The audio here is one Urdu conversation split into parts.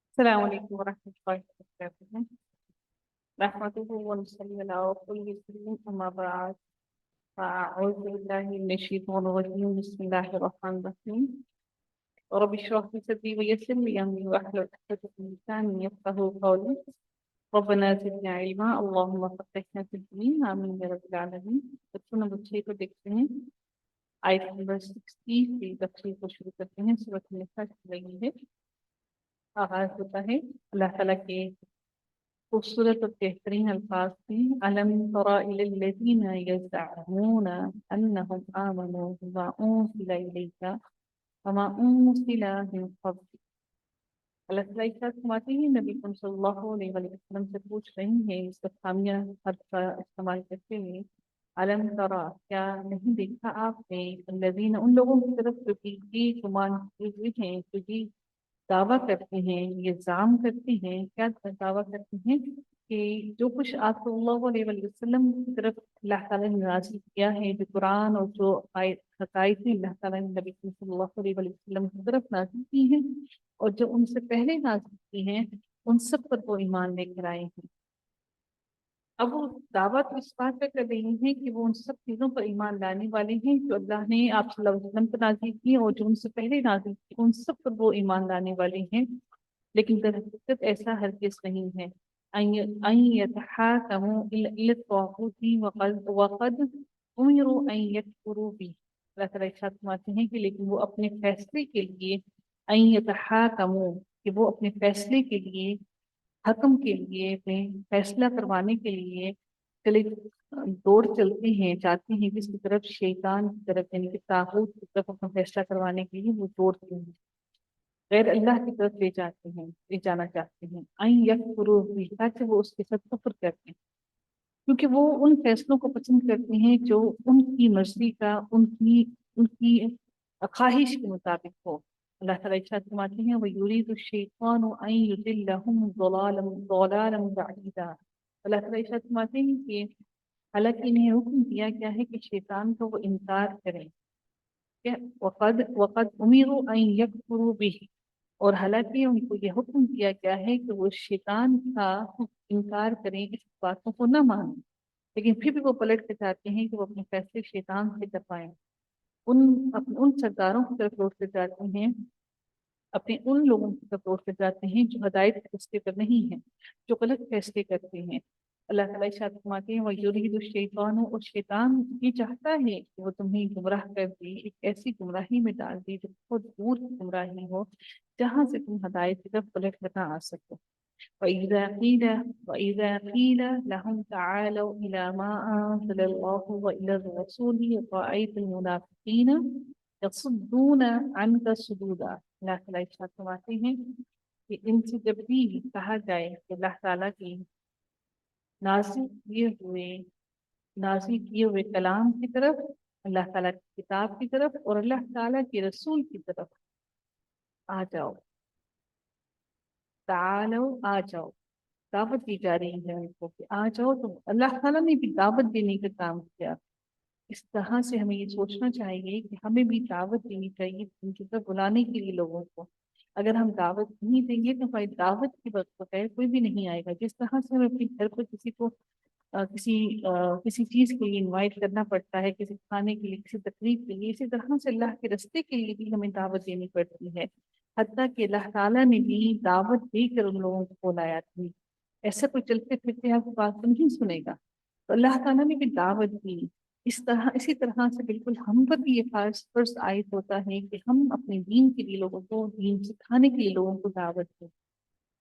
السلام عليكم ورحمة الله وبركاته. نحمده ونصلي على رسوله الكريم أما بعد. فأعوذ بالله من الشيطان الرجيم. بسم الله الرحمن الرحيم. رب اشرح لي صدري ويسر لي أمري واحلل عقدة من لساني يفقهوا قولي. ربنا زدنا علما اللهم فقهنا في الدين آمين يا رب العالمين. بچوں نمبر 6 کو دیکھتے ہیں، آیت نمبر 60 کی تفسیر کو شروع کرتے ہیں۔ سورۃ النساء چل رہی ہے، آغاز ہوتا ہے اللہ تعالیٰ کے خوبصورت اور بہترین الفاظ سے، أَلَمْ تَرَ إِلَى الَّذِينَ يَزْعَمُونَ أَنَّهُمْ آمَنُوا بِمَا أُنزِلَ إِلَيْكَ وَمَا أُنزِلَ مِن قَبْلِكَ۔ اللہ تعالیٰ اس بات فرماتے ہیں، نبی صلی اللہ علیہ وسلم سے پوچھ رہی ہیں اس کا خامیہ حرف کا استعمال کرتے ہوئے، علم ترا، کیا نہیں دیکھا آپ نے، الذین، ان لوگوں کی طرف جو کہ یہ گمان کیے ہوئے ہیں، جو یہ دعویٰ کرتے ہیں، یہ زعم کرتے ہیں، کیا دعویٰ کرتے ہیں کہ جو کچھ آپ صلی اللہ علیہ وسلم کی طرف اللہ تعالیٰ نے نازل کیا ہے، جو قرآن اور جو حقائق اللہ تعالیٰ نے نبی صلی اللہ علیہ وسلم کی طرف نازل کی ہیں اور جو ان سے پہلے نازل کی ہیں، ان سب پر وہ ایمان لے کر آئے ہیں۔ اب وہ دعوت اس بات پہ کر رہی ہیں کہ وہ ان سب چیزوں پر ایمان لانے والے ہیں جو اللہ نے آپ صلی اللہ علیہ وسلم پر نازل کی اور جو ان سے پہلے نازل کی، ان سب پر وہ ایمان لانے والے ہیں، لیکن در حقیقت ایسا ہرگز نہیں ہے۔ أَن يَتَحَاكَمُوا إِلَى الطَّاغُوتِ وَقَدْ أُمِرُوا أَن يَكْفُرُوا بِهِ۔ اللہ تعالیٰ ارشاد فرماتے ہیں کہ لیکن وہ اپنے فیصلے کے لیے، أَن يَتَحَاكَمُوا، کہ وہ اپنے فیصلے کے لیے، حکم کے لیے، فیصلہ کروانے کے لیے چلے دوڑ چلتے ہیں، جاتے ہیں کس کی طرف، شیطان کی طرف، یعنی کہ طاغوت کی طرف اپنا فیصلہ کروانے کے لیے وہ دوڑتے ہیں، غیر اللہ کی طرف لے جاتے ہیں، لے جانا چاہتے ہیں۔ این یکفروا بہ، تاکہ وہ اس کے ساتھ کفر کرتے ہیں، کیونکہ وہ ان فیصلوں کو پسند کرتے ہیں جو ان کی مرضی کا، ان کی خواہش کے مطابق ہو۔ اللہ تعالیٰ ارشاد فرماتے ہیں، وَيُرِيدُ الشَّيْطَانُ أَن يُضِلَّهُمْ ضَلَالًا بَعِيدًا۔ اللہ تعالیٰ ارشاد فرماتے ہیں کہ حالانکہ انہیں حکم دیا گیا ہے کہ شیطان کو وہ انکار کریں، وقد امروا ان یکفروا بہ، اور حالانکہ ان کو یہ حکم دیا گیا ہے کہ وہ شیطان کا انکار کریں، اس باتوں کو نہ مانیں، لیکن پھر بھی وہ پلٹ کے چاہتے ہیں کہ وہ اپنے فیصلے شیطان سے کروائیں، ان سرداروں کی طرف لوٹتے جاتے ہیں، اپنے ان لوگوں کی طرف لوٹتے جاتے ہیں جو ہدایت کے راستے پر نہیں ہیں، جو غلط فیصلے کرتے ہیں۔ اللہ تعالیٰ ارشاد فرماتے ہیں، وَيُرِيدُ الشَّيْطَانُ، اور شیطان یہ چاہتا ہے کہ وہ تمہیں گمراہ کر دے، ایک ایسی گمراہی میں ڈال دے جو بہت دور کی گمراہی ہو، جہاں سے تم ہدایت کی طرف پلٹ کر نہ آ سکو۔ وَإِذَا قِيلَ لَهُمْ تَعَالَوْا إِلَى مَا أَنزَلَ اللَّهُ وَإِلَى الرَّسُولِ رَأَيْتَ الْمُنَافِقِينَ يَصُدُّونَ عَنْكَ صُدُودًا۔ اللہ تعالیٰ ارشاد فرماتے ہیں کہ ان سے جب بھی کہا جائے کہ اللہ تعالیٰ کی نازل کیے ہوئے کلام کی طرف، اللہ تعالیٰ کی کتاب کی طرف اور اللہ تعالیٰ کے رسول کی طرف آ جاؤ، تعالو، آ جاؤ، دعوت دی جا رہی ہے ان کو کہ آ جاؤ، تو اللہ تعالیٰ نے بھی دعوت دینے کا کام کیا۔ اس طرح سے ہمیں یہ سوچنا چاہیے کہ ہمیں بھی دعوت دینی چاہیے ان کی طرف بلانے کے لیے لوگوں کو۔ اگر ہم دعوت نہیں دیں گے تو ہماری دعوت کی وقت بغیر کوئی بھی نہیں آئے گا۔ جس طرح سے ہمیں اپنے گھر پر کسی کو کسی چیز کے لیے انوائٹ کرنا پڑتا ہے، کسی کھانے کے لیے، کسی تقریب کے لیے، اسی طرح سے اللہ کے رستے کے لیے بھی ہمیں دعوت دینی پڑتی ہے۔ حتیٰ کہ اللہ تعالیٰ نے بھی دعوت دے کر ان لوگوں کو بلایا تھی۔ ایسا کوئی چلتے پھرتے آپ کی بات تو نہیں سنے گا، تو اللہ تعالیٰ نے بھی دعوت دی۔ اسی طرح سے بالکل ہم پر بھی یہ فرض عائد ہوتا ہے کہ ہم اپنے دین کے لیے لوگوں کو، دین سکھانے کے لیے لوگوں کو دعوت دیں۔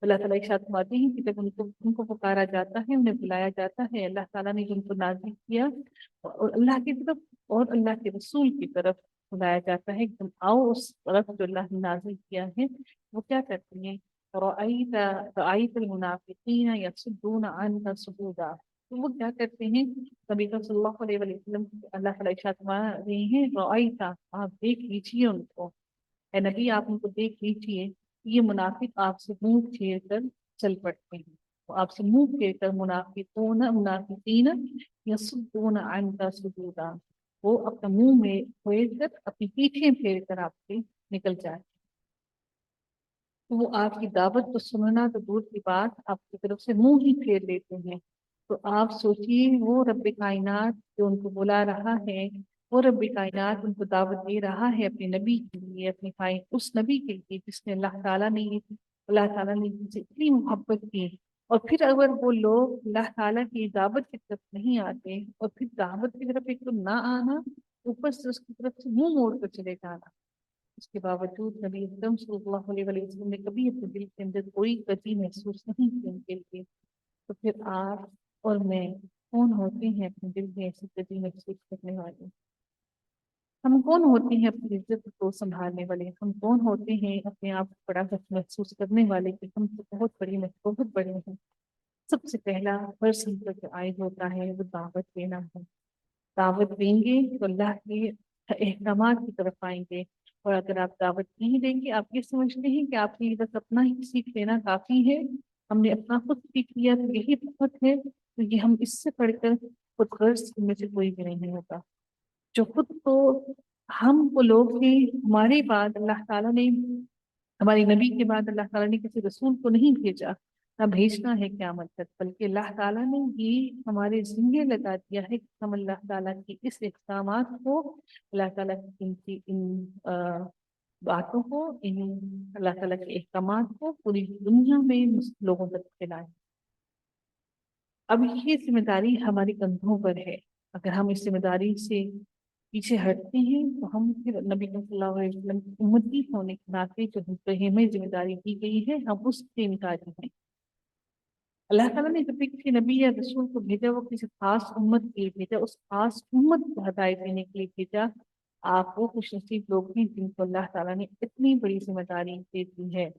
اللہ تعالیٰ ارشاد فرماتے ہیں کہ جب ان کو پکارا جاتا ہے، انہیں بلایا جاتا ہے، اللہ تعالیٰ نے جن کو نازل کیا اور اللہ کی طرف اور اللہ کے رسول کی طرف بلایا جاتا ہے، تم آؤ اس طرف جو اللہ نے نازل کیا ہے، وہ کیا کرتے ہیں، رأیت المنافقین یصدون عنک صدودا، تو وہ کیا کرتے ہیں، نبی صلی اللہ علیہ وسلم اللہ تعالیٰ ارشاد فرما رہے ہیں، رأیت، آپ دیکھ لیجیے ان کو، اے نبی آپ ان کو دیکھ لیجیے، یہ منافق آپ سے منہ پھیر کر چل پڑتے ہیں، وہ آپ سے منہ پھیر کر منافقین یصدون عنک صدودا، وہ اپنا منہ میں پھیر کر اپنی پیٹھیں پھیر کر آپ سے نکل جائے، تو وہ آپ کی دعوت کو سننا تو دور کی بات آپ کی طرف سے منہ ہی پھیر لیتے ہیں۔ تو آپ سوچیے وہ رب کائنات جو ان کو بلا رہا ہے، وہ رب کائنات ان کو دعوت دے رہا ہے اپنے نبی کے لیے، اپنے اس نبی کے لیے جس نے اللہ تعالیٰ نے جن سے اتنی محبت کی، اور پھر اگر وہ لوگ اللہ تعالیٰ کی دعوت کی طرف نہیں آتے اور پھر دعوت کی طرف ایک تو نہ آنا، اوپر سے اس کی طرف سے منہ موڑ کر چلے جانا، اس کے باوجود نبی اکرم صلی اللہ علیہ وسلم نے کبھی اپنے دل کے اندر کوئی کجی محسوس نہیں کی ان کے لیے، تو پھر آپ اور میں کون ہوتے ہیں اپنے دل میں ایسی کجی محسوس کرنے والے؟ ہم کون ہوتے ہیں اپنی عزت کو سنبھالنے والے؟ ہم کون ہوتے ہیں اپنے آپ کو بڑا محسوس کرنے والے کہ ہم تو بہت بڑے ہیں؟ سب سے پہلا فرض ہم پر جو عائد ہوتا ہے وہ دعوت دینا ہے۔ دعوت دیں گے تو اللہ کے احکامات کی طرف آئیں گے، اور اگر آپ دعوت نہیں دیں گے، آپ یہ سمجھتے ہیں کہ آپ کے بس اپنا ہی سیکھ لینا کافی ہے، ہم نے اپنا خود سیکھ لیا تو یہی بہت ہے، تو یہ ہم اس سے پڑھ کر خود غرض میں سے کوئی بھی نہیں ہوتا۔ جو خود تو ہم وہ لوگ ہیں، ہمارے بعد اللہ تعالیٰ نے، ہمارے نبی کے بعد اللہ تعالیٰ نے کسی رسول کو نہیں بھیجا، نہ بھیجنا ہے قیامت تک، بلکہ اللہ تعالیٰ نے یہ ہمارے ذمے لگا دیا ہے کہ ہم اللہ تعالیٰ کی اس اقدامات کو، اللہ تعالیٰ کی ان باتوں کو، ان اللہ تعالیٰ کے احکامات کو پوری دنیا میں لوگوں تک پھیلائیں۔ اب یہ ذمہ داری ہمارے کندھوں پر ہے، اگر ہم اس ذمہ داری سے پیچھے ہٹتے ہیں تو ہم پھر نبی صلی اللہ علیہ وسلم کی امتی ہونے کے ناطے جو ہمیں ذمہ داری دی گئی ہے ہم اس سے انکاری ہیں۔ اللہ تعالیٰ نے جب بھی کسی نبی یا رسول کو بھیجا وہ کسی خاص امت کے لیے بھیجا، اس خاص امت کو ہدایت دینے کے لیے بھیجا۔ آپ وہ خوش نصیب لوگ ہیں جن کو اللہ تعالیٰ نے اتنی بڑی ذمہ داری دے دی ہے،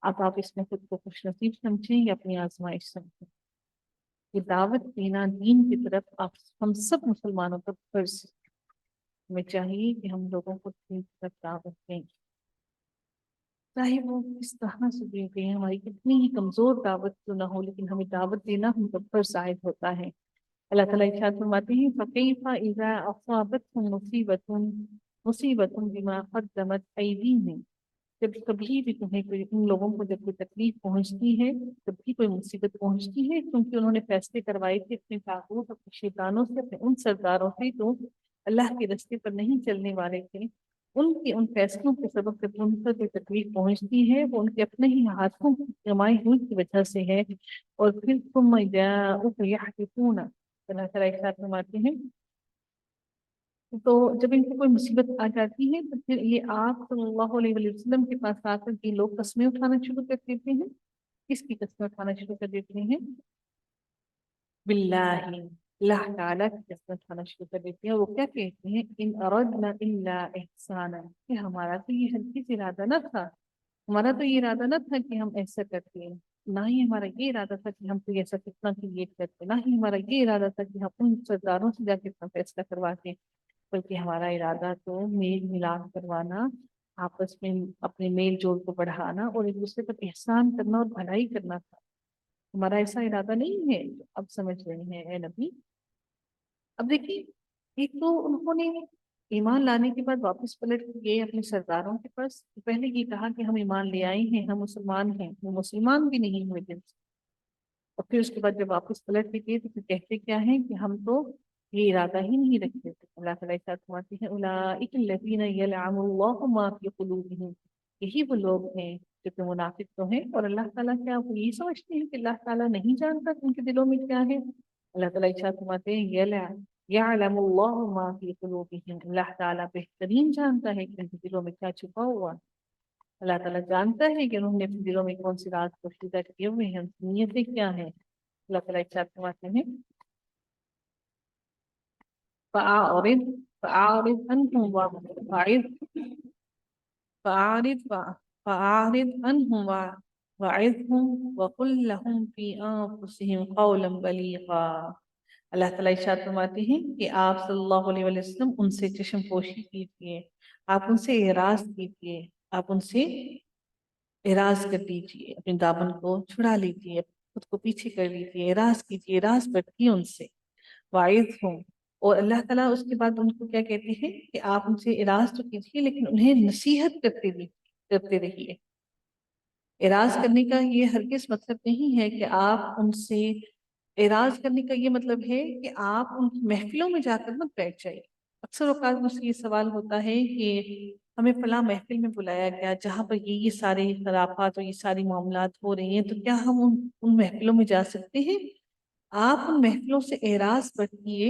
اب آپ اس میں خود کو خوش نصیب سمجھیں یا اپنی آزمائش سمجھیں؟ یہ دعوت دینا دین کی طرف آپ ہم سب مسلمانوں پر فرض ہے۔ ہمیں چاہیے کہ ہم لوگوں کو دین کی طرف دعوت دیں، چاہے وہ کس طرح سے دی گئی ہے، ہماری کتنی ہی کمزور دعوت کیوں نہ ہو، لیکن ہمیں دعوت دینا ہم پر فرض عائد ہوتا ہے۔ اللہ تعالیٰ ارشاد فرماتے ہیں فَكَيْفَ إِذَا أَصَابَتْهُم مُّصِيبَةٌ بِمَا قَدَّمَتْ أَيْدِيهِمْ، جب کبھی بھی تمہیں کوئی، ان لوگوں کو جب کوئی تکلیف پہنچتی ہے، جب بھی کوئی مصیبت پہنچتی ہے، کیونکہ انہوں نے فیصلے کروائے تھے اپنے طاغوت، اپنے شیطانوں سے، اپنے ان سرداروں سے تو اللہ کے راستے پر نہیں چلنے والے تھے، ان کے ان فیصلوں کے سبب جب ان پر کوئی تکلیف پہنچتی ہے وہ ان کے اپنے ہی ہاتھوں کی کمائی ہوئی کی وجہ سے ہے، اور پھر ثم جاءوك يحلفون، اللہ تعالیٰ ایک ساتھ فرماتے ہیں، تو جب ان کو کوئی مصیبت آ جاتی ہے تو پھر یہ آپ صلی اللہ علیہ وسلم کے پاس آ کر یہ لوگ قسمیں اٹھانا شروع کر دیتے ہیں۔ کس کی قسمیں اٹھانا شروع کر دیتے ہیں؟ باللہ، اللہ تعالیٰ کی قسمیں اٹھانا شروع کر دیتے ہیں۔ وہ کیا کہتے ہیں؟ ان اردنا الا احسانا، کہ ہمارا تو یہ ہرگز ارادہ نہ تھا، ہمارا تو یہ ارادہ نہ تھا کہ ہم ایسا کرتے ہیں، نہ ہی ہمارا یہ ارادہ تھا کہ ہم کوئی ایسا کتنا کریٹ کرتے، نہ ہی ہمارا یہ ارادہ تھا کہ ہم ان سرداروں سے جا کے اتنا فیصلہ کرواتے، بلکہ ہمارا ارادہ تو میل ملاپ کروانا، آپس میں اپنے میل جول کو بڑھانا اور ایک دوسرے پر احسان کرنا اور بھلائی کرنا تھا، ہمارا ایسا ارادہ نہیں ہے۔ اب سمجھ رہے ہیں اے نبی؟ اب دیکھیے، ایک تو انہوں نے ایمان لانے کے بعد واپس پلٹ گئے اپنے سرداروں کے پاس، پہلے یہ کہا کہ ہم ایمان لے آئے ہیں، ہم مسلمان ہیں، وہ مسلمان بھی نہیں ہوئے دل سے، اور پھر اس کے بعد جب واپس پلٹ کے گئے تو پھر کہتے کیا ہیں کہ ہم تو یہ ارادہ ہی نہیں رکھتے تھے۔ اللہ تعالیٰ کے ساتھ فرماتے ہیں اولئک الذین یلعن اللہ ما فی قلوبہم، یہی وہ لوگ ہیں جو کہ منافق تو ہیں، اور اللہ تعالیٰ کیا وہ یہ سمجھتے ہیں کہ اللہ تعالیٰ نہیں جانتا کہ ان کے دلوں میں کیا ہے؟ اللہ تعالیٰ ارشاد فرماتے ہیں یعلم اللہ ما فی قلوبہم، اللہ تعالیٰ بہترین جانتا ہے کہ ان کے دلوں میں کیا چھپا ہوا، اللہ تعالیٰ جانتا ہے کہ انہوں نے اپنے دلوں میں کون سی راز پوشیدہ کیے ہوئے ہیں، ان کی نیتیں کیا ہیں۔ اللہ تعالیٰ ارشاد فرماتے ہیں فَأَعْرِضْ فَأَعْرِضْ عَنْهُمْ فَأَعْرِضْ عَنْهُمْ وَعِظْهُمْ وَقُلْ لَهُمْ فِي أَنفُسِهِمْ قَوْلًا بَلِيغًا۔ اللہ تعالیٰ ارشاد فرماتے ہیں کہ آپ صلی اللہ علیہ وسلم ان سے چشم پوشی کیجیے، آپ ان سے اعراض کیجیے، آپ ان سے اعراض کر لیجیے، اپنے دامن کو چھڑا لیجیے، خود کو پیچھے کر لیجیے، اعراض کیجیے، اعراض برتیے ان سے، واعظ ہوں، اور اللہ تعالیٰ اس کے بعد ان کو کیا کہتے ہیں کہ آپ ان سے اعراض تو کیجیے لیکن انہیں نصیحت کرتے رہیے۔ اعراض کرنے کا یہ ہرگز مطلب نہیں ہے کہ آپ ان سے، اعراض کرنے کا یہ مطلب ہے کہ آپ ان کی محفلوں میں جا کر مت بیٹھ جائیے۔ اکثر اوقات مجھ سے یہ سوال ہوتا ہے کہ ہمیں فلاں محفل میں بلایا گیا جہاں پر یہ سارے خرافات اور یہ ساری معاملات ہو رہی ہیں، تو کیا ہم ان محفلوں میں جا سکتے ہیں؟ آپ ان محفلوں سے اعراض رکھیے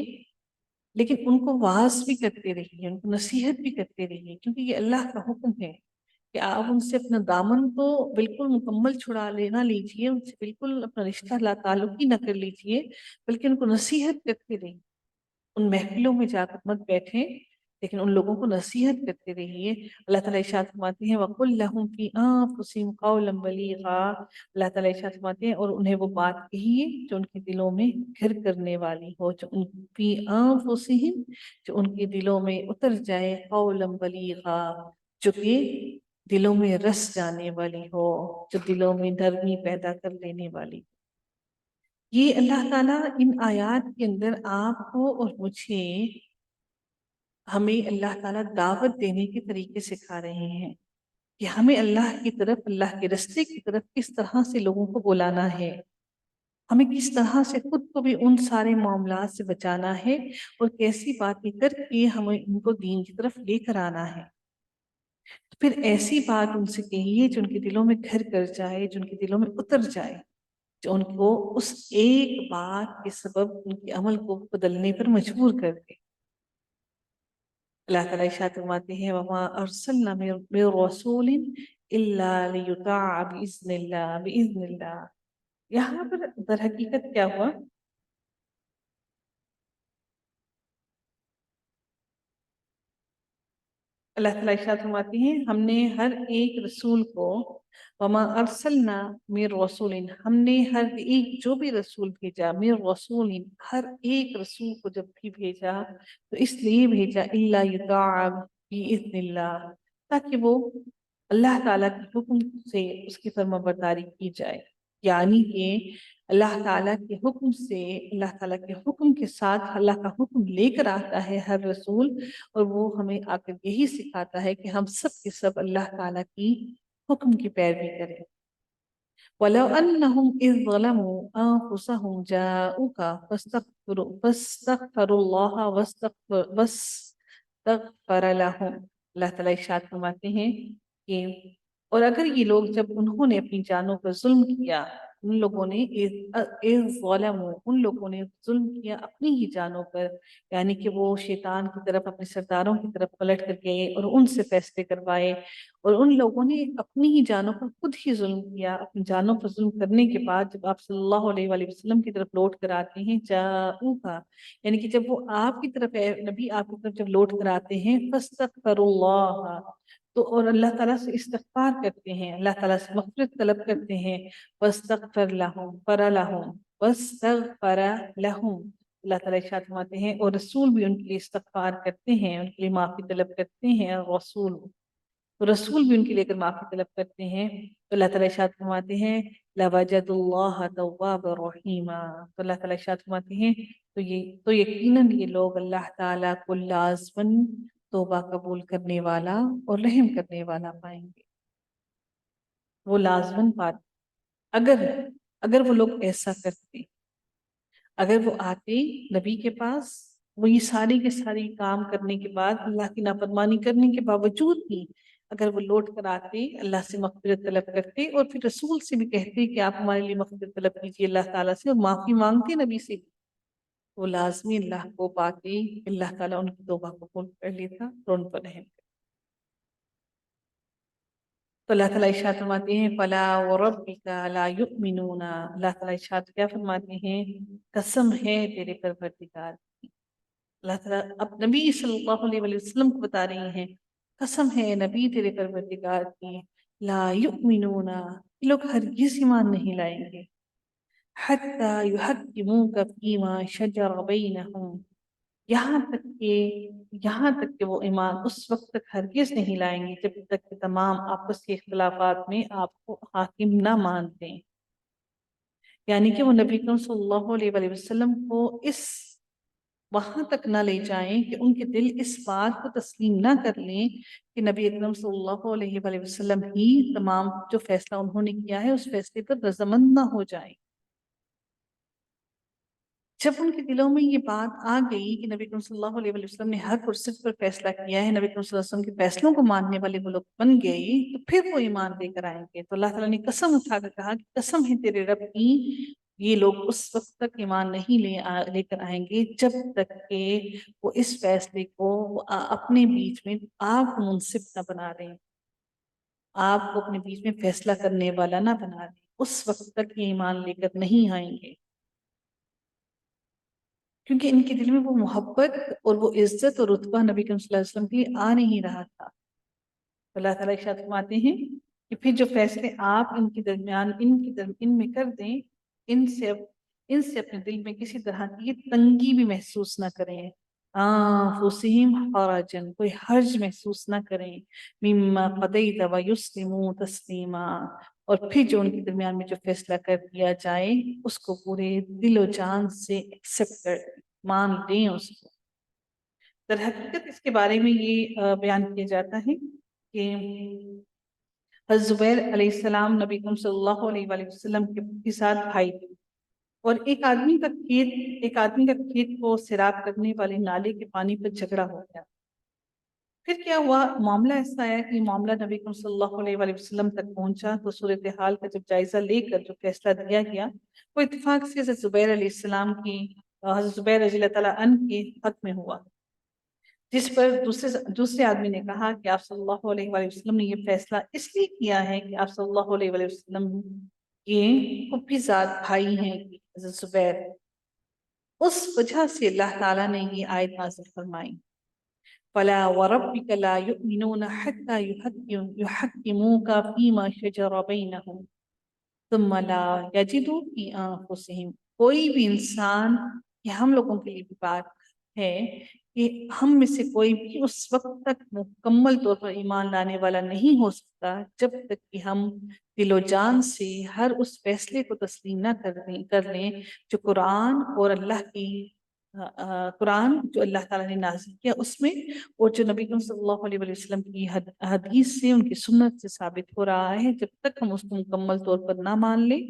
لیکن ان کو واعظ بھی کرتے رہیے، ان کو نصیحت بھی کرتے رہیے، کیونکہ یہ اللہ کا حکم ہے کہ آپ ان سے اپنا دامن تو بالکل مکمل چھڑا لینا لیجئے، ان سے بالکل اپنا رشتہ لا تعلق ہی نہ کر لیجئے، بلکہ ان کو نصیحت کرتے رہیے۔ ان محفلوں میں جا کر مت بیٹھیں لیکن ان لوگوں کو نصیحت کرتے رہیے۔ اللہ تعالیٰ ارشاد فرماتے ہیں وَقُلْ لَهُمْ فِي أَنفُسِهِمْ قَوْلًا بَلِيغًا، اللہ تعالیٰ ارشاد فرماتے ہیں اور انہیں وہ بات کہیے جو ان کے دلوں میں گھر کرنے والی ہو، جو ان فی أنفُسِهِمْ، جو ان کے دلوں میں اتر جائے، قَوْلًا بَلِيغًا، جو کہ دلوں میں رس جانے والی ہو، جو دلوں میں نرمی پیدا کر لینے والی۔ یہ اللہ تعالیٰ ان آیات کے اندر آپ کو اور مجھے، ہمیں اللہ تعالیٰ دعوت دینے کے طریقے سکھا رہے ہیں کہ ہمیں اللہ کی طرف، اللہ کے رستے کی طرف کس طرح سے لوگوں کو بلانا ہے، ہمیں کس طرح سے خود کو بھی ان سارے معاملات سے بچانا ہے، اور کیسی باتیں کر کے ہمیں ان کو دین کی طرف لے کر آنا ہے۔ پھر ایسی بات ان سے کہیے جو ان کے دلوں میں گھر کر جائے، جو ان کے دلوں میں اتر جائے، جو ان کو اس ایک بات کے سبب ان کے عمل کو بدلنے پر مجبور کر دے۔ اللہ تعالیٰ ارشاد فرماتے ہیں وَمَا أَرْسَلْنَا مِن رَسُولٍ إِلَّا لِيُطَاعَ بِإِذْنِ اللَّهِ۔ یہاں پر در حقیقت کیا ہوا؟ اللہ تعالیٰ ارشاد فرماتے ہیں ہم نے ہر ایک رسول کو، وما ارسلنا من رسول، ہم نے ہر ایک جو بھی رسول بھیجا، من رسول، ہر ایک رسول کو جب بھی بھیجا تو اس لیے بھیجا الا یطاع باذن اللہ، تاکہ وہ اللہ تعالیٰ کے حکم سے اس کی فرما برداری کی جائے۔ یعنی کہ اللہ تعالیٰ کے حکم سے، اللہ تعالیٰ کے حکم کے ساتھ اللہ کا حکم لے کر آتا ہے ہر رسول، اور وہ ہمیں آ کر یہی سکھاتا ہے کہ ہم سب کے سب اللہ تعالیٰ کی حکم کی پیروی کریں۔ وَلَوْ أَنَّهُمْ إِذْ ظَلَمُوا أَنفُسَهُمْ جَاءُوكَ فَاسْتَغْفَرُوا اللَّهَ وَاسْتَغْفَرَ لَهُمْ، اللہ تعالیٰ ارشاد فرماتے ہیں کہ اور اگر یہ لوگ جب انہوں نے اپنی جانوں پر ظلم کیا، ان لوگوں نے ان لوگوں نے ظلم کیا اپنی ہی جانوں پر، یعنی کہ وہ شیطان کی طرف، اپنے سرداروں کی طرف پلٹ کر گئے اور ان سے فیصلے کروائے، اور ان لوگوں نے اپنی ہی جانوں پر خود ہی ظلم کیا۔ اپنی جانوں پر ظلم کرنے کے بعد جب آپ صلی اللہ علیہ وآلہ وسلم کی طرف لوٹ کر آتے ہیں، جاءوکا، یعنی کہ جب وہ آپ کی طرف، نبی آپ کی طرف جب لوٹ کر آتے ہیں، فاستغفروا اللہ، تو اور اللہ تعالیٰ سے استغفار کرتے ہیں، اللہ تعالیٰ سے مغفرت طلب کرتے ہیں، واستغفر لہم فر لہم واستغفر لہم، اللہ تعالیٰ ارشاد فرماتے ہیں اور رسول بھی ان کے لیے استغفار کرتے ہیں، ان کے لیے معافی طلب کرتے ہیں، رسول بھی ان کے لیے اگر معافی طلب کرتے ہیں تو اللہ تعالیٰ ارشاد فرماتے ہیں لَوَجَدُوا اللَّهَ تَوَّابًا رَحِيمًا، تو اللہ تعالیٰ ارشاد فرماتے ہیں تو یقیناً یہ لوگ اللہ تعالیٰ کو لازماً توبہ قبول کرنے والا اور رحم کرنے والا پائیں گے۔ وہ لازماً بات، اگر وہ لوگ ایسا کرتے، اگر وہ آتے نبی کے پاس، وہ یہ ساری کے ساری کام کرنے کے بعد، اللہ کی نافرمانی کرنے کے باوجود بھی اگر وہ لوٹ کر آتے، اللہ سے مغفرت طلب کرتے اور پھر رسول سے بھی کہتے کہ آپ ہمارے لیے مغفرت طلب کیجیے اللہ تعالیٰ سے، اور معافی مانگتے نبی سے بھی، وہ لازمی اللہ کو پاتے، اللہ تعالیٰ ان کی توبہ کو قبول کر لیتا اور ان پر رحم کرتا۔ تو اللہ تعالیٰ ارشاد فرماتے ہیں فَلَا وَرَبِّكَ لَا يُؤْمِنُونَ، اللہ تعالیٰ ارشاد کیا فرماتے ہیں؟ قسم ہے تیرے پروردگار کی۔ اللہ تعالیٰ اب نبی صلی اللہ علیہ وسلم کو بتا رہی ہیں قسم ہے نبی تیرے پروردگار کی، لا یؤمنون، یہ لوگ ہرگز ایمان نہیں لائیں گے، حتی یحکموک فیما شجر بینہم، یہاں تک کہ وہ ایمان اس وقت تک ہرگز نہیں لائیں گے جب تک کہ تمام آپس کے اختلافات میں آپ کو حاکم نہ مانتے ہیں۔ یعنی کہ وہ نبی کریم صلی اللہ علیہ وسلم کو اس وہاں تک نہ لے جائیں کہ ان کے دل اس بات کو تسلیم نہ کر لیں کہ نبی اکرم صلی اللہ علیہ وآلہ وسلم ہی تمام جو فیصلہ انہوں نے کیا ہے اس فیصلے پر رضامند نہ ہو جائیں۔ جب ان کے دلوں میں یہ بات آ گئی کہ نبی اکرم صلی اللہ علیہ وآلہ وسلم نے حق اور صدق پر فیصلہ کیا ہے، نبی اکرم صلی اللہ علیہ وسلم کے فیصلوں کو ماننے والے وہ لوگ بن گئے، تو پھر وہ ایمان لے کر آئیں گے۔ تو اللہ تعالیٰ نے قسم اٹھا کر کہا کہ قسم ہے تیرے رب کی، یہ لوگ اس وقت تک ایمان نہیں لے کر آئیں گے جب تک کہ وہ اس فیصلے کو اپنے بیچ میں آپ منصف نہ بنا دیں، آپ کو اپنے بیچ میں فیصلہ کرنے والا نہ بنا دیں، اس وقت تک یہ ایمان لے کر نہیں آئیں گے، کیونکہ ان کے دل میں وہ محبت اور وہ عزت اور رتبہ نبی کریم صلی اللہ علیہ وسلم کے لیے آ نہیں رہا تھا۔ اللہ تعالیٰ ارشاد فرماتے ہیں کہ پھر جو فیصلے آپ ان کے درمیان ان میں کر دیں، ان سے اپنے دل میں کسی طرح کی تنگی بھی محسوس نہ کریں، آنفسہم حرجن، کوئی حرج محسوس نہ کریں، مما قضیت ویسلموا تسلیما، اور پھر جو ان کے درمیان میں جو فیصلہ کر دیا جائے اس کو پورے دل و جان سے ایکسپٹ کر مان لیں اس کو۔ در حقیقت اس کے بارے میں یہ بیان کیا جاتا ہے کہ حضرت زبیر علیہ السلام نبی اکرم صلی اللہ علیہ وآلہ وسلم کے ساتھ بھائی تھے، اور ایک آدمی کا کھیت کو سیراب کرنے والے نالے کے پانی پر جھگڑا ہو گیا۔ پھر کیا ہوا، معاملہ ایسا آیا کہ معاملہ نبی اکرم صلی اللہ علیہ وآلہ وسلم تک پہنچا، تو صورتحال کا جب جائزہ لے کر جو فیصلہ دیا گیا وہ اتفاق سے حضرت زبیر علیہ السلام کی حضرت زبیر رضی اللہ تعالیٰ عنہ کے حق میں ہوا، جس پر دوسرے آدمی نے کہا کہ آپ صلی اللہ علیہ وآلہ وسلم نے یہ فیصلہ اس لیے کیا ہے کہ آپ صلی اللہ علیہ وآلہ وسلم کے پھوپھی زاد بھائی ہیں حضرت زبیر، اس وجہ سے اللہ تعالیٰ نے یہ آیت نازل فرمائی، فَلَا وَرَبِّكَ لَا يُؤْمِنُونَ حَتَّى يُحَكِّمُوكَ فِيمَا شَجَرَ بَيْنَهُمْ ثُمَّ لَا يَجِدُوا فِي أَنفُسِهِمْ۔ کوئی بھی انسان، یہ ہم لوگوں کے لیے بھی بات ہے کہ ہم میں سے کوئی بھی اس وقت تک مکمل طور پر ایمان لانے والا نہیں ہو سکتا جب تک کہ ہم دل و جان سے ہر اس فیصلے کو تسلیم نہ کر لیں جو قرآن اور قرآن جو اللہ تعالیٰ نے نازل کیا اس میں، اور جو نبی صلی اللہ علیہ وآلہ وسلم کی حدیث سے، ان کی سنت سے ثابت ہو رہا ہے۔ جب تک ہم اس کو مکمل طور پر نہ مان لیں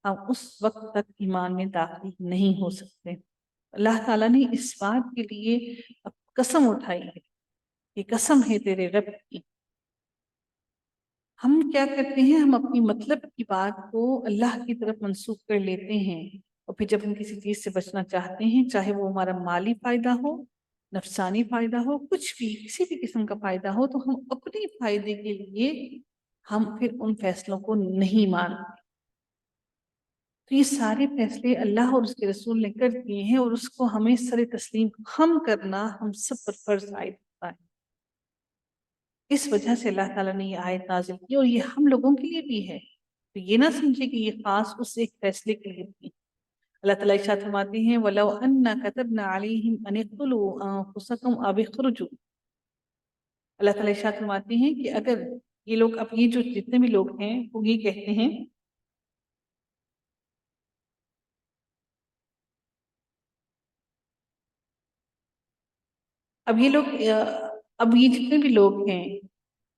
ہم اس وقت تک ایمان میں داخل نہیں ہو سکتے۔ اللہ تعالیٰ نے اس بات کے لیے قسم اٹھائی ہے کہ قسم ہے تیرے رب کی۔ ہم کیا کرتے ہیں، ہم اپنی مطلب کی بات کو اللہ کی طرف منسوخ کر لیتے ہیں، اور پھر جب ہم کسی چیز سے بچنا چاہتے ہیں، چاہے وہ ہمارا مالی فائدہ ہو، نفسانی فائدہ ہو، کچھ بھی کسی بھی قسم کا فائدہ ہو، تو ہم اپنے فائدے کے لیے ہم پھر ان فیصلوں کو نہیں مانتے۔ تو یہ سارے فیصلے اللہ اور اس کے رسول نے کر دیے ہیں، اور اس کو ہمیں سر تسلیم خم کرنا ہم سب پر فرض عائد ہوتا ہے۔ اس وجہ سے اللہ تعالیٰ نے یہ آیت نازل کی، اور یہ ہم لوگوں کے لیے بھی ہے، تو یہ نہ سمجھے کہ یہ خاص اس ایک فیصلے کے لیے تھی۔ اللہ تعالیٰ ارشاد فرماتے ہیں وَلَوْ أَنَّا كَتَبْنَا عَلَيْهِمْ أَنِ اقْتُلُوا أَنفُسَكُمْ أَوِ اخْرُجُوا، اللہ تعالیٰ ارشاد فرماتے ہیں کہ اگر یہ لوگ، اب یہ جو جتنے بھی لوگ ہیں وہ یہ کہتے ہیں، اب یہ لوگ اب یہ جتنے بھی لوگ ہیں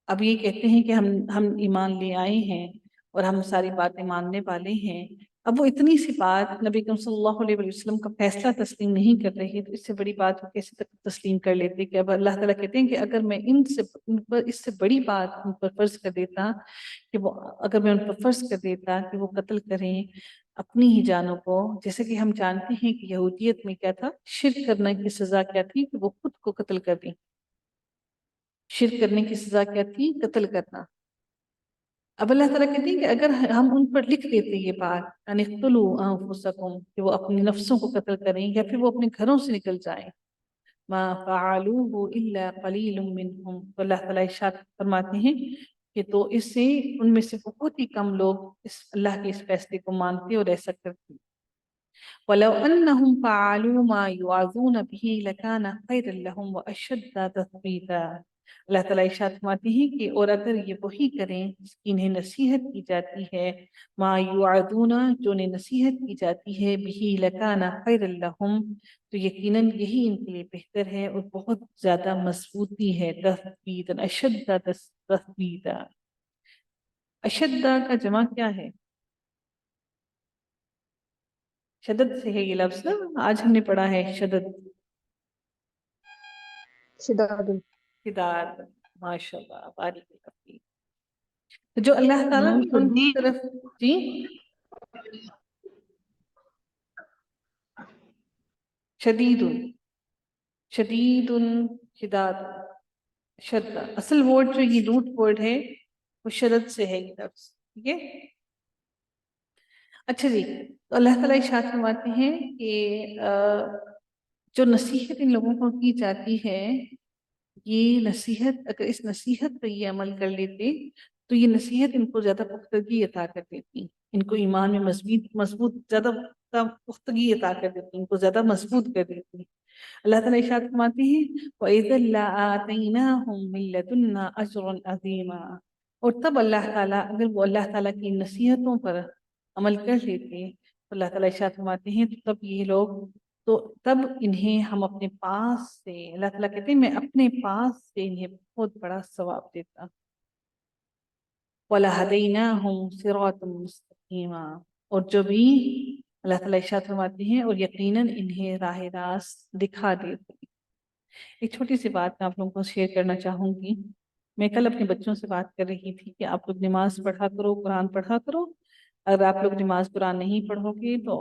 اب یہ کہتے ہیں کہ ہم ایمان لے آئے ہیں اور ہم ساری باتیں ماننے والے ہیں، اب وہ اتنی سی بات نبی اکرم صلی اللہ علیہ وسلم کا فیصلہ تسلیم نہیں کر رہی، تو اس سے بڑی بات وہ کیسے تک تسلیم کر لیتے کہ اب اللہ تعالیٰ کہتے ہیں کہ اگر میں ان پر اس سے بڑی بات ان پر فرض کر دیتا کہ وہ، اگر میں ان پر فرض کر دیتا کہ وہ قتل کریں اپنی ہی جانوں کو، جیسے کہ ہم جانتے ہیں کہ یہودیت میں کیا تھا، شرک کرنے کی سزا کیا تھی کہ وہ خود کو قتل کر دیں، شرک کرنے کی سزا کیا تھی، قتل کرنا۔ اب اللہ تعالیٰ کہتے ہیں کہ اگر ہم ان پر لکھ دیتے یہ بات ان اقتلوا انفسکم، کہ وہ اپنی نفسوں کو قتل کریں یا پھر وہ اپنے گھروں سے نکل جائیں، ما فعلوه الا قلیل منهم، تو اللہ تعالیٰ ارشاد فرماتے ہیں کہ تو اس سے ان میں سے بہت ہی کم لوگ اس اللہ کے اس فیصلے کو مانتے اور ایسا کرتے۔ وَلَوْ أَنَّهُمْ فَعَلُوا مَا يُوعَظُونَ بِهِ لَكَانَ خَيْرًا لَهُمْ وَأَشَدَّ تَثْبِيتًا، اللہ تعالیٰ ارشاد فرماتے ہیں کہ اور اگر یہ وہی کریں جس کی انہیں نصیحت کی جاتی ہے، ما یوعدون جو انہیں نصیحت کی جاتی ہے، بہی لکان خیر لہم تو یقیناً یہی ان کے لیے بہتر ہے اور بہت زیادہ مضبوطی ہے، تثبیتا اشد تثبیتا۔ اشدہ کا جمع کیا ہے؟ شدت سے ہے یہ لفظ نا، آج ہم نے پڑھا ہے شدت، شداد شداد، ماشاء اللہ بارک اللہ فیک۔ تو جو اللہ تعالیٰ میم نے ان کی شدید طرف، جی شدید، شدید، شداد، شدہ، اصل ورڈ جو یہ روٹ ورڈ ہے وہ شدت سے ہے یہ لفظ، ٹھیک ہے۔ اچھا جی، تو اللہ تعالیٰ ارشاد فرماتے ہیں کہ جو نصیحت ان لوگوں کو کی جاتی ہے، یہ نصیحت اگر اس نصیحت پہ یہ عمل کر لیتے تو یہ نصیحت ان کو زیادہ پختگی عطا کر دیتی، ان کو ایمان میں مضبوط زیادہ پختگی عطا کر دیتی، ان کو زیادہ مضبوط کر دیتی۔ اللہ تعالیٰ ارشاد فرماتے ہیں وَإِذًا لَآتَيْنَاهُم مِّن لَّدُنَّا أَجْرًا عَظِيمًا، اور تب اللہ تعالیٰ اگر وہ اللہ تعالیٰ کی نصیحتوں پر عمل کر لیتے تو اللہ تعالیٰ ارشاد فرماتے ہیں تو تب یہ لوگ، تو تب انہیں ہم اپنے پاس سے، اللہ تعالیٰ کہتے ہیں میں اپنے پاس سے انہیں بہت بڑا ثواب دیتا، وَلَهَدَيْنَاهُمْ صِرَاطًا مُسْتَقِيمًا، اور جو بھی اللہ تعالیٰ ارشاد فرماتے ہیں اور یقیناً انہیں راہ راست دکھا دیتے۔ ایک چھوٹی سی بات میں آپ لوگوں کو شیئر کرنا چاہوں گی۔ میں کل اپنے بچوں سے بات کر رہی تھی کہ آپ لوگ نماز پڑھا کرو، قرآن پڑھا کرو، اگر آپ لوگ نماز قرآن نہیں پڑھو گے تو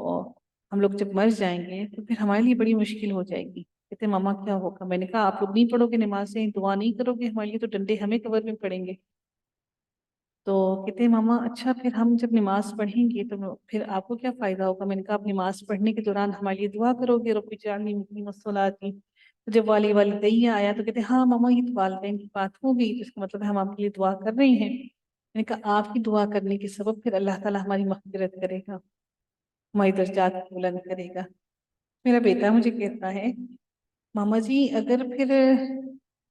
ہم لوگ جب مر جائیں گے تو پھر ہمارے لیے بڑی مشکل ہو جائے گی۔ کہتے ماما کیا ہوگا؟ میں نے کہا آپ لوگ نہیں پڑھو گے نماز سے، دعا نہیں کرو گے ہمارے لیے، تو ڈنڈے ہمیں قبر میں پڑیں گے۔ تو کہتے ماما اچھا پھر ہم جب نماز پڑھیں گے تو پھر آپ کو کیا فائدہ ہوگا؟ میں نے کہا آپ نماز پڑھنے کے دوران ہمارے لیے دعا کرو گے، رب اجعلنی مقیم الصلاۃ۔ جب والدین آیا تو کہتے ہاں ماما یہ تو والدین کی بات ہو گئی، تو اس کا مطلب ہے ہم آپ کے لیے دعا کر رہے ہیں۔ میں نے کہا آپ کی دعا کرنے کے سبب پھر اللہ تعالیٰ ہماری مغفرت کرے گا، ہماری درجات بلند کرے گا۔ میرا بیٹا مجھے کہتا ہے ماما جی اگر پھر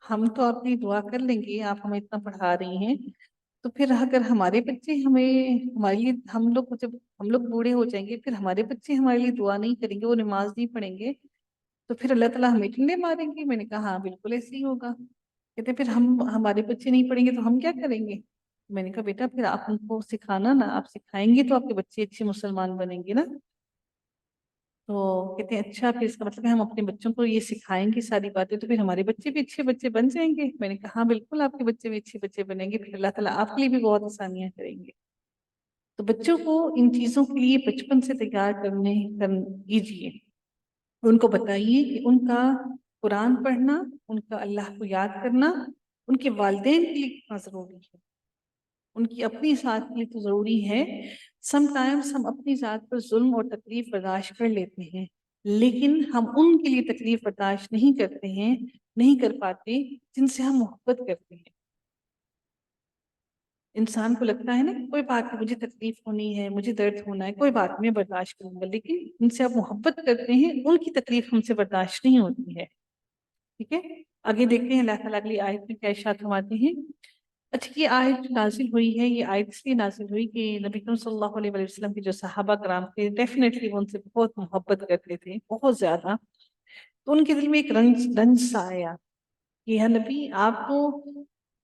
ہم تو اپنی دعا کر لیں گے، آپ ہمیں اتنا پڑھا رہی ہیں، تو پھر اگر ہمارے بچے ہمارے لیے، جب ہم لوگ بوڑھے ہو جائیں گے، پھر ہمارے بچے ہمارے لیے دعا نہیں کریں گے، وہ نماز نہیں پڑھیں گے، تو پھر اللہ تعالیٰ ہمیں ٹنڈے ماریں گے۔ میں نے کہا ہاں بالکل ایسے ہی ہوگا۔ کہتے پھر ہمارے بچے نہیں پڑھیں گے تو ہم کیا کریں گے؟ میں نے کہا بیٹا پھر آپ ان کو سکھانا نا، آپ سکھائیں گے تو آپ کے بچے اچھے مسلمان بنیں گے نا۔ تو کہتے ہیں اچھا پھر اس کا مطلب ہے ہم اپنے بچوں کو یہ سکھائیں گے ساری باتیں تو پھر ہمارے بچے بھی اچھے بچے بن جائیں گے۔ میں نے کہا ہاں بالکل آپ کے بچے بھی اچھے بچے بنیں گے، پھر اللہ تعالیٰ آپ کے لیے بھی بہت آسانیاں کریں گے۔ تو بچوں کو ان چیزوں کے لیے بچپن سے تیار کیجیے، ان کو بتائیے کہ ان کا قرآن پڑھنا، ان کا اللہ کو یاد کرنا ان کے والدین کے لیے کتنا ضروری ہے، ان کی اپنی ذات کے لیے تو ضروری ہے۔ سم ٹائمز ہم اپنی ذات پر ظلم اور تکلیف برداشت کر لیتے ہیں، لیکن ہم ان کے لیے تکلیف برداشت نہیں کرتے ہیں، نہیں کر پاتے جن سے ہم محبت کرتے ہیں۔ انسان کو لگتا ہے نا کوئی بات نہیں، مجھے تکلیف ہونی ہے، مجھے درد ہونا ہے، کوئی بات نہیں میں برداشت کروں گا، لیکن ان سے آپ محبت کرتے ہیں، ان کی تکلیف ہم سے برداشت نہیں ہوتی ہے۔ ٹھیک ہے، آگے دیکھتے ہیں اللہ تعالیٰ اگلی آیت میں کیا ارشاد فرماتے ہیں۔ اچھا یہ آیت نازل ہوئی ہے، یہ آیت اس لیے نازل ہوئی کہ نبی کریم صلی اللہ علیہ وسلم کے جو صحابہ کرام تھے ڈیفینیٹلی وہ ان سے بہت محبت کرتے تھے، بہت زیادہ۔ تو ان کے دل میں ایک رنج سا آیا کہ یا نبی آپ تو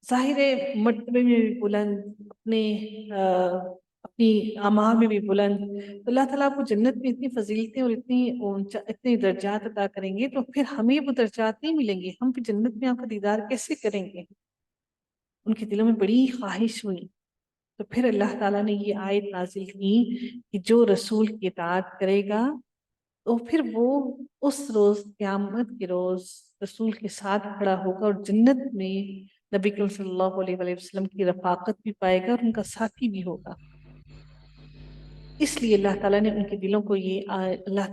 ظاہر مرتبے میں بھی بلند، اپنی اعمال میں بھی بلند، تو اللہ تعالیٰ آپ کو جنت میں اتنی فضیلتیں اور اتنے درجات عطا کریں گے، تو پھر ہمیں وہ درجات نہیں ملیں گے، ہم پھر جنت میں آپ کا دیدار کیسے کریں گے؟ ان کے دلوں میں بڑی خواہش ہوئی، تو پھر اللہ تعالیٰ نے یہ آیت نازل کی کہ جو رسول کی اطاعت کرے گا تو پھر وہ اس روز قیامت کے روز رسول کے ساتھ کھڑا ہوگا اور جنت میں نبی کریم صلی اللہ علیہ وسلم کی رفاقت بھی پائے گا اور ان کا ساتھی بھی ہوگا۔ اس لیے اللہ تعالیٰ نے ان کے دلوں کو اللہ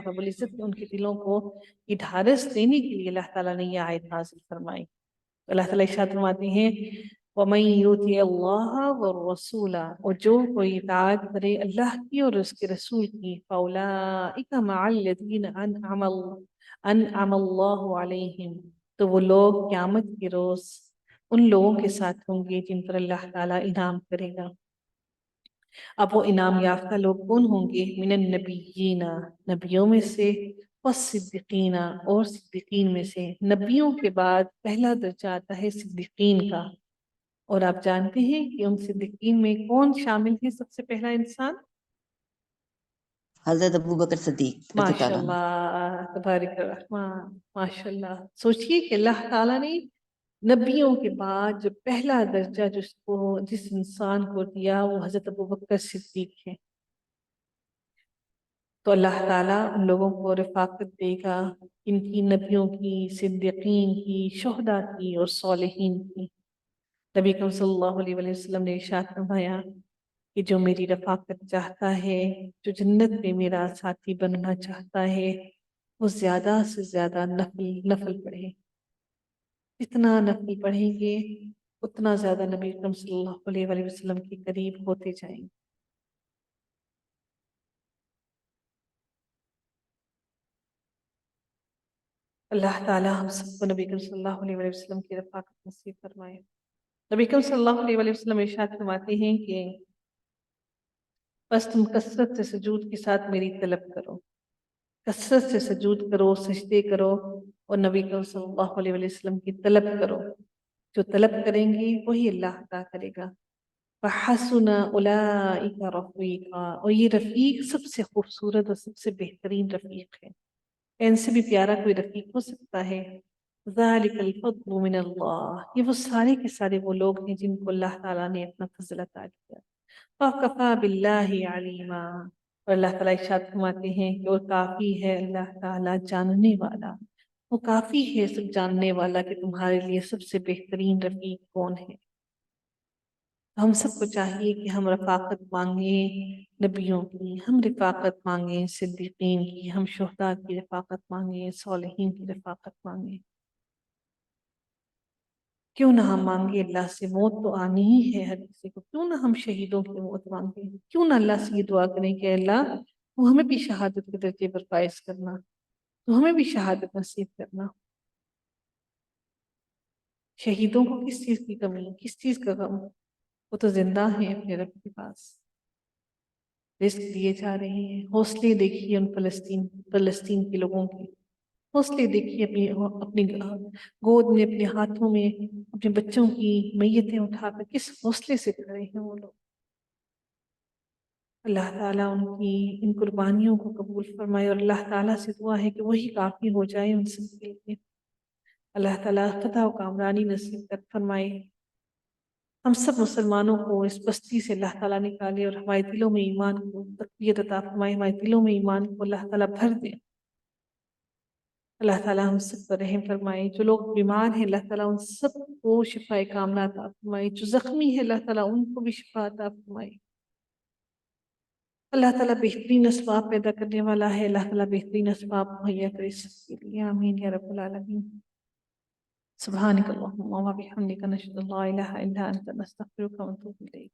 رب العزت نے ان کے دلوں کو یہ ڈھارس دینے کے لیے اللہ تعالیٰ نے یہ آیت نازل فرمائی۔ اللہ تعالیٰ ارشاد فرماتے ہیں وَمَن يُطِعِ اللَّهَ وَالرَّسُولَ، اور جو کوئی اطاعت کرے اللہ کی اور اس کے رسول کی، فَأُولَٰئِكَ مَعَ الَّذِينَ أَنْعَمَ اللَّهُ عَلَيْهِمْ، تو وہ لوگ قیامت کے روز ان لوگوں کے ساتھ ہوں گے جن پر اللہ تعالیٰ انعام کرے گا۔ اب وہ انعام یافتہ لوگ کون ہوں گے؟ من النبیین، نبیوں میں سے، والصدیقین، اور صدیقین میں سے۔ نبیوں کے بعد پہلا درجہ آتا ہے صدیقین کا، اور آپ جانتے ہیں کہ ان صدیقین میں کون شامل ہے؟ سب سے پہلا انسان حضرت ابو بکر صدیق رضی ماشاء اللہ عنہ۔ اللہ، تبارک الرحمن، ماشاء اللہ۔ سوچئے کہ اللہ تعالیٰ نے نبیوں کے بعد جو پہلا درجہ جس انسان کو دیا وہ حضرت ابو بکر صدیق ہے۔ تو اللہ تعالیٰ ان لوگوں کو رفاقت دے گا، ان کی نبیوں کی، صدیقین کی، شہداء کی اور صالحین کی۔ نبی کریم صلی اللہ علیہ وسلم نے ارشاد فرمایا کہ جو میری رفاقت چاہتا ہے، جو جنت میں میرا ساتھی بننا چاہتا ہے، وہ زیادہ سے زیادہ نفل پڑھے۔ جتنا نفل پڑھیں گے اتنا زیادہ نبی کریم صلی اللہ علیہ وسلم کے قریب ہوتے جائیں گے۔ اللہ تعالیٰ ہم سب کو نبی کریم صلی اللہ علیہ وسلم کی رفاقت نصیب فرمائے۔ نبی کریم صلی اللہ علیہ وسلم ارشاد فرماتے ہیں کہ بس تم کثرت سے سجود کے ساتھ میری طلب کرو، کثرت سے سجود کرو، سجدے کرو، اور نبی کریم صلی اللہ علیہ وسلم کی طلب کرو۔ جو طلب کریں گے وہی اللہ عطا کرے گا۔ فحسن اولئک رفیقا، اور یہ رفیق سب سے خوبصورت اور سب سے بہترین رفیق ہے۔ ان سے بھی پیارا کوئی رفیق ہو سکتا ہے؟ ذالک الفضل من اللہ، یہ وہ سارے کے سارے وہ لوگ ہیں جن کو اللہ تعالیٰ نے اپنا فضل عطا کیا۔ وَكَفَى بِاللَّهِ عَلِيمًا، اور اللہ تعالیٰ ارشاد فرماتے ہیں کہ وہ کافی ہے اللہ تعالیٰ جاننے والا، وہ کافی ہے سب جاننے والا کہ تمہارے لیے سب سے بہترین رفیق کون ہے۔ ہم سب کو چاہیے کہ ہم رفاقت مانگیں نبیوں کی، ہم رفاقت مانگیں صدیقین کی، ہم شہداء کی رفاقت مانگیں، صالحین کی رفاقت مانگیں۔ کیوں نہ ہم مانگے اللہ سے؟ موت تو آنی ہی ہے ہر کسی کو، کیوں نہ ہم شہیدوں کی موت مانگیں؟ کیوں نہ اللہ سے یہ دعا کریں کہ اللہ تو ہمیں بھی شہادت کے درجے پر فائز کرنا، تو ہمیں بھی شہادت نصیب کرنا۔ شہیدوں کو کس چیز کی کمی، کس چیز کا غم؟ وہ تو زندہ ہیں اپنے رب کے پاس، رزق دیے جا رہے ہیں۔ حوصلے دیکھیے ان فلسطین کے لوگوں کے، حوصلے دیکھیے اپنی گود میں، اپنے ہاتھوں میں اپنے بچوں کی میتیں اٹھا کر کس حوصلے سے کھڑے ہیں وہ لوگ۔ اللہ تعالیٰ ان کی ان قربانیوں کو قبول فرمائے، اور اللہ تعالیٰ سے دعا ہے کہ وہی کافی ہو جائے ان سب کے لیے۔ اللہ تعالیٰ فتح و کامرانی نصیب کر فرمائے، ہم سب مسلمانوں کو اس بستی سے اللہ تعالیٰ نکالے، اور ہمارے دلوں میں ایمان کو تقویت عطا فرمائے، ہمارے دلوں میں ایمان کو اللہ تعالیٰ بھر دے۔ اللہ تعالیٰ ہم سب پر رحم فرمائے۔ جو لوگ بیمار ہیں اللہ تعالیٰ ان سب کو شفا کاملہ عطا فرمائے، جو زخمی ہے اللہ تعالیٰ ان کو بھی شفا عطا فرمائے۔ اللہ تعالیٰ بہترین اسباب پیدا کرنے والا ہے، اللہ تعالیٰ بہترین اسباب مہیا کرے سب کے لیے، آمین یا رب العالمین۔ سبحانک اللہم و بحمدک، نشہد ان لا الہ الا انت، نستغفرک و نتوب الیک۔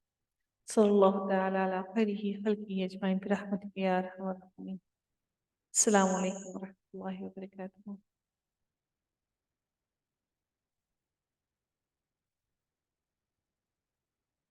صلی اللہ تعالی علی خیرہ خلقہ اجمعین برحمتک یا ارحم الراحمین۔ السلام علیکم ورحمۃ اللہ وبرکاتہ۔